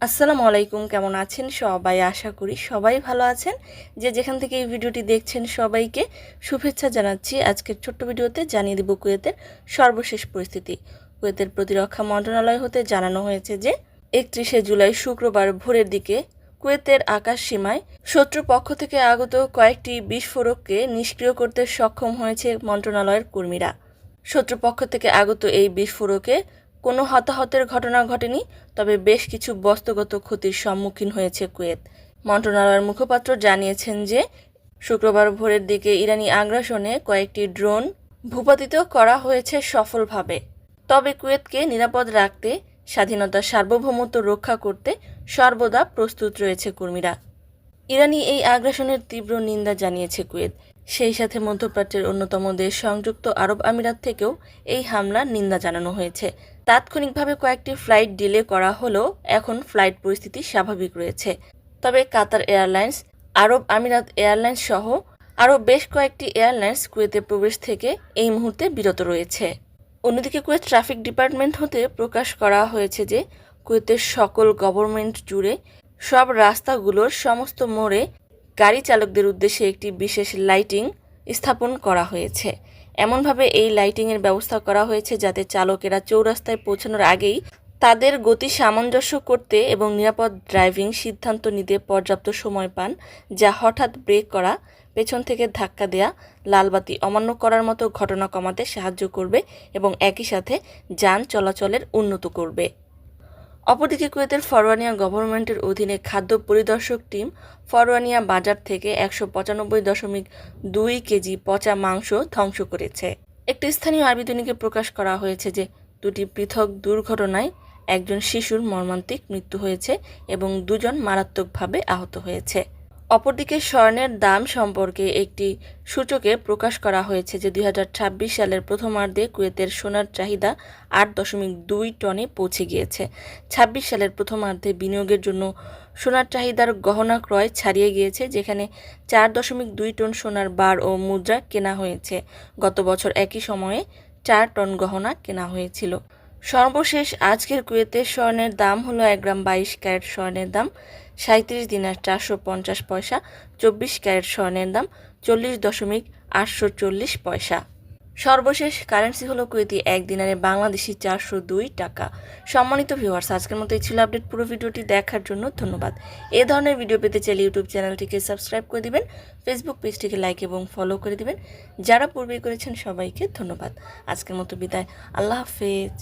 আসসালামু আলাইকুম, কেমন আছেন সবাই? আশা করি সবাই ভালো আছেন। যে যেখান থেকে এই ভিডিওটি দেখছেন সবাইকে শুভেচ্ছা জানাচ্ছি। আজকের ছোট্ট ভিডিওতে জানিয়ে দেব কুয়েতের সর্বশেষ পরিস্থিতি। কুয়েতের প্রতিরক্ষা মন্ত্রণালয় হতে জানানো হয়েছে যে 31শে জুলাই শুক্রবার ভোরের দিকে কুয়েতের আকাশ সীমায় শত্রুপক্ষ থেকে আগত কয়েকটি বিস্ফোরককে নিষ্ক্রিয় করতে সক্ষম হয়েছে মন্ত্রণালয়ের কর্মীরা। শত্রুপক্ষ থেকে আগত এই বিস্ফোরকে কোনো হতাহতের ঘটনা ঘটেনি, তবে বেশ কিছু বস্তুগত ক্ষতির সম্মুখীন হয়েছে কুয়েত। মন্ত্রণালয়ের মুখপাত্র জানিয়েছেন যে শুক্রবার ভোরের দিকে ইরানি আগ্রাসনে কয়েকটি ড্রোন ভূপাতিত করা হয়েছে সফলভাবে। তবে কুয়েতকে নিরাপদ রাখতে, স্বাধীনতার সার্বভৌমত্ব রক্ষা করতে সর্বদা প্রস্তুত রয়েছে কর্মীরা। ইরানি এই আগ্রাসনের তীব্র নিন্দা জানিয়েছে কুয়েত। সেই সাথে মধ্যপ্রাচ্যের অন্যতম দেশ সংযুক্ত আরব আমিরাত থেকেও এই হামলার নিন্দা জানানো হয়েছে। তাৎক্ষণিকভাবে কয়েকটি ফ্লাইট ডিলে করা হলেও এখন ফ্লাইট পরিস্থিতি স্বাভাবিক রয়েছে। তবে কাতার এয়ারলাইন্স, আরব আমিরাত এয়ারলাইন্স সহ আরও বেশ কয়েকটি এয়ারলাইন্স কুয়েতে প্রবেশ থেকে এই মুহূর্তে বিরত রয়েছে। অন্যদিকে কুয়েত ট্রাফিক ডিপার্টমেন্ট হতে প্রকাশ করা হয়েছে যে কুয়েতের সকল গভর্নমেন্ট জুড়ে সব রাস্তাগুলোর সমস্ত মোড়ে গাড়ি চালকদের উদ্দেশ্যে একটি বিশেষ লাইটিং স্থাপন করা হয়েছে। এমনভাবে এই লাইটিংয়ের ব্যবস্থা করা হয়েছে যাতে চালকেরা চৌরাস্তায় পৌঁছানোর আগেই তাদের গতি সামঞ্জস্য করতে এবং নিরাপদ ড্রাইভিং সিদ্ধান্ত নিতে পর্যাপ্ত সময় পান, যা হঠাৎ ব্রেক করা, পেছন থেকে ধাক্কা দেয়া, লালবাতি অমান্য করার মতো ঘটনা কমাতে সাহায্য করবে এবং একই সাথে যান চলাচলের উন্নত করবে। অপরদিকে কুয়েতের ফরওয়ানিয়া গভর্নমেন্টের অধীনে খাদ্য পরিদর্শক টিম ফরওয়ানিয়া বাজার থেকে 195.2 কেজি পচা মাংস ধ্বংস করেছে। একটি স্থানীয় আরবি দৈনিকে প্রকাশ করা হয়েছে যে দুটি পৃথক দুর্ঘটনায় একজন শিশুর মর্মান্তিক মৃত্যু হয়েছে এবং দুজন মারাত্মকভাবে আহত হয়েছে। অপরদিকে স্বর্ণের দাম সম্পর্কে একটি সূচকে প্রকাশ করা হয়েছে যে 2026 সালের প্রথমার্ধে কুয়েতের সোনার চাহিদা 8.2 টনে পৌঁছে গিয়েছে। 26 সালের প্রথমার্ধে বিনিয়োগের জন্য সোনার চাহিদার গহনা ক্রয় ছাড়িয়ে গিয়েছে, যেখানে 4.2 টন সোনার বার ও মুদ্রা কেনা হয়েছে। গত বছর একই সময়ে 4 টন গহনা কেনা হয়েছিল। সর্বশেষ আজকের কুয়েতে স্বর্ণের দাম হলো 1 গ্রাম 22 ক্যারেট স্বর্ণের দাম 37 দিনার 450 পয়সা, 24 ক্যারেট স্বর্ণের দাম 40.840 পয়সা। সর্বশেষ কারেন্সি হলো কুয়েতি 1 দিনারে বাংলাদেশি 402 টাকা। সম্মানিত ভিউয়ার্স, আজকের মতো এই ছিল আপডেট। পুরো ভিডিওটি দেখার জন্য ধন্যবাদ। এই ধরনের ভিডিও পেতে চাইলে ইউটিউব চ্যানেলটিকে সাবস্ক্রাইব করে দিবেন, ফেসবুক পেজটিকে লাইক এবং ফলো করে দিবেন। যারা পূর্বেই করেছেন সবাইকে ধন্যবাদ। আজকের মতো বিদায়, আল্লাহ হাফেজ।